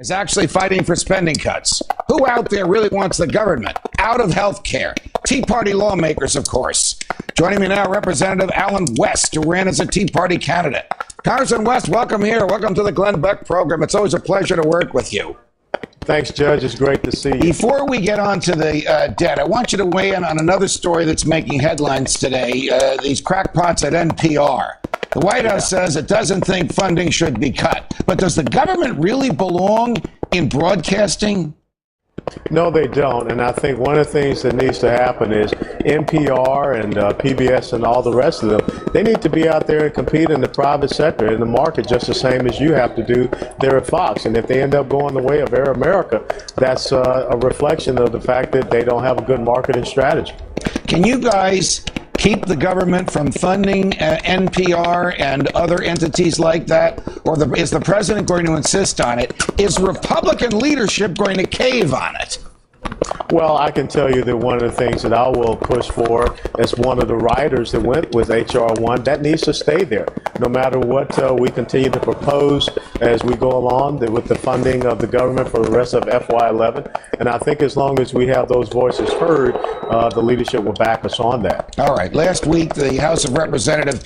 is actually fighting for spending cuts. Who out there really wants the government out of health care? Tea Party lawmakers, of course. Joining me now, Representative Alan West, who ran as a Tea Party candidate. Congressman West, welcome here. Welcome to the Glenn Beck program. It's always a pleasure to work with you. Thanks, Judge. It's great to see you. Before we get on to the debt, I want you to weigh in on another story that's making headlines today, these crackpots at NPR. The White House says it doesn't think funding should be cut. But does the government really belong in broadcasting? No, they don't. And I think one of the things that needs to happen is NPR and PBS and all the rest of them, they need to be out there and compete in the private sector, in the market, just the same as you have to do there at Fox. And if they end up going the way of Air America, that's a reflection of the fact that they don't have a good marketing strategy. Can you guys keep the government from funding NPR and other entities like that? Or is the president going to insist on it? Is Republican leadership going to cave on it? Well, I can tell you that one of the things that I will push for as one of the writers that went with H.R. 1, that needs to stay there. No matter what we continue to propose as we go along with the funding of the government for the rest of FY11. And I think as long as we have those voices heard, the leadership will back us on that. All right. Last week, the House of Representatives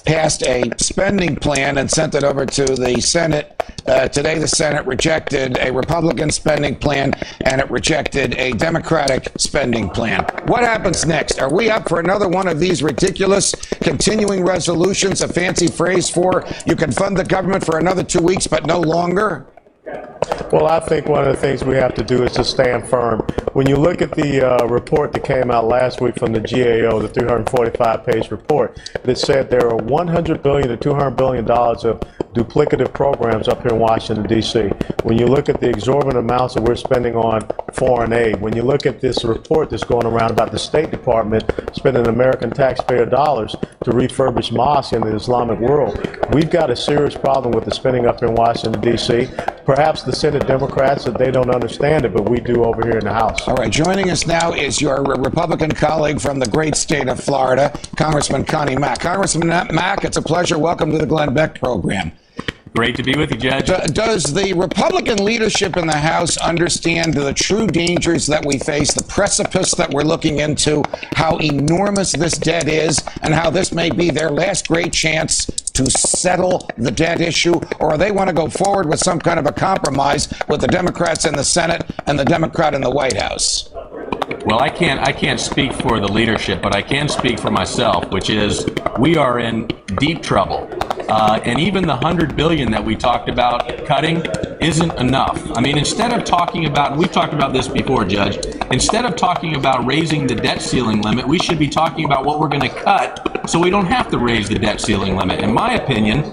passed a spending plan and sent it over to the Senate. Today, the Senate rejected a Republican spending plan and it rejected a Democratic spending plan. What happens next? Are we up for another one of these ridiculous continuing resolutions, a fancy phrase for you can fund the government for another 2 weeks, but no longer? Well, I think one of the things we have to do is to stand firm. When you look at the report that came out last week from the GAO, the 345-page report, that said there are $100 billion to $200 billion of duplicative programs up here in Washington, D.C. When you look at the exorbitant amounts that we're spending on foreign aid, when you look at this report that's going around about the State Department spending American taxpayer dollars to refurbish mosques in the Islamic world, we've got a serious problem with the spending up here in Washington, D.C. Perhaps the Senate Democrats, that they don't understand it, but we do over here in the House. All right, joining us now is your Republican colleague from the great state of Florida, Congressman Connie Mack. Congressman Mack, it's a pleasure. Welcome to the Glenn Beck program. Great to be with you, Judge. Does the Republican leadership in the House understand the true dangers that we face, the precipice that we're looking into, how enormous this debt is, and how this may be their last great chance to settle the debt issue? Or they want to go forward with some kind of a compromise with the Democrats in the Senate and the Democrat in the White House? Well, I can't speak for the leadership, but I can speak for myself, which is we are in deep trouble. And even the $100 billion that we talked about cutting isn't enough. I mean, instead of talking about, and we've talked about this before, Judge, instead of talking about raising the debt ceiling limit, we should be talking about what we're going to cut so we don't have to raise the debt ceiling limit. In my opinion,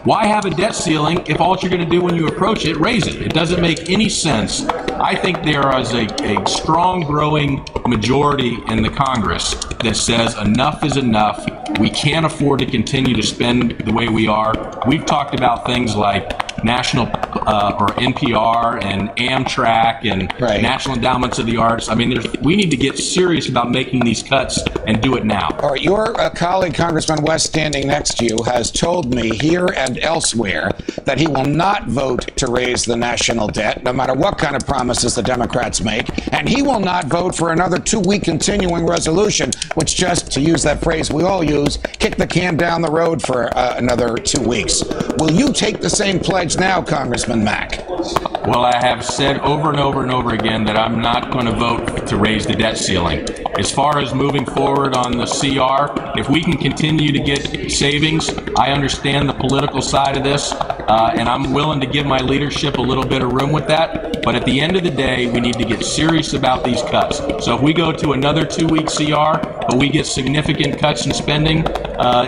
why have a debt ceiling if all you're going to do when you approach it, raise it? It doesn't make any sense. I think there is a strong growing majority in the Congress that says enough is enough. We can't afford to continue to spend the way we are. We've talked about things like national or NPR and Amtrak and National Endowments of the Arts. I mean, we need to get serious about making these cuts and do it now. All right, your colleague, Congressman West, standing next to you, has told me here and elsewhere that he will not vote to raise the national debt, no matter what kind of promises the Democrats make, and he will not vote for another 2-week continuing resolution, which, just to use that phrase we all use, kick the can down the road for another 2 weeks. Will you take the same pledge now, Congressman Mack? Well, I have said over and over and over again that I'm not going to vote to raise the debt ceiling. As far as moving forward on the CR, if we can continue to get savings, I understand the political side of this, and I'm willing to give my leadership a little bit of room with that. But at the end of the day, we need to get serious about these cuts. So if we go to another 2-week CR, but we get significant cuts in spending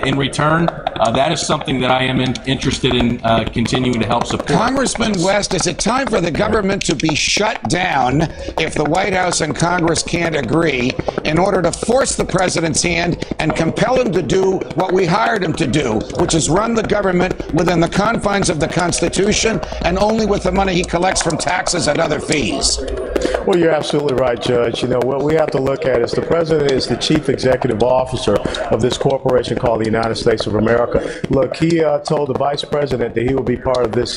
in return, that is something that I am interested in continuing to help support. Congressman West, is it time for the government to be shut down if the White House and Congress can't agree, in order to force the president's hand and compel him to do what we hired him to do, which is run the government within the confines of the Constitution and only with the money he collects from taxes and other fees? Well, you're absolutely right, Judge. You know, what we have to look at is the president is the chief executive officer of this corporation called the United States of America. Look, he told the vice president that he will be part of this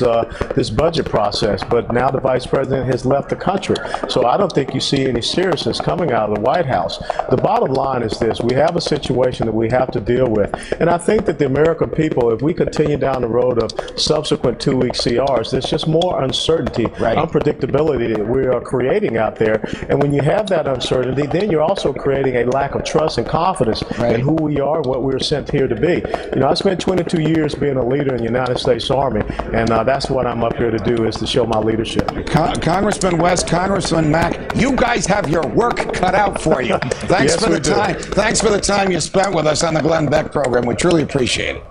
this budget process, but now the vice president has left the country. So I don't think you see any seriousness coming out of the White House. The bottom line is this: we have a situation that we have to deal with, and I think that the American people, if we continue down the road of subsequent 2-week CRs, there's just more uncertainty, unpredictability that we are creating out there. And when you have that uncertainty, then you're also creating a lack of trust and confidence in who we are and what we were sent here to be. You know, I spent 22 years being a leader in the United States Army, and that's what I'm up here to do, is to show my leadership. Congressman West, Congressman Mack, you guys have your work cut out for you. Thanks for the time. Thanks for the time you spent with us on the Glenn Beck program. We truly appreciate it.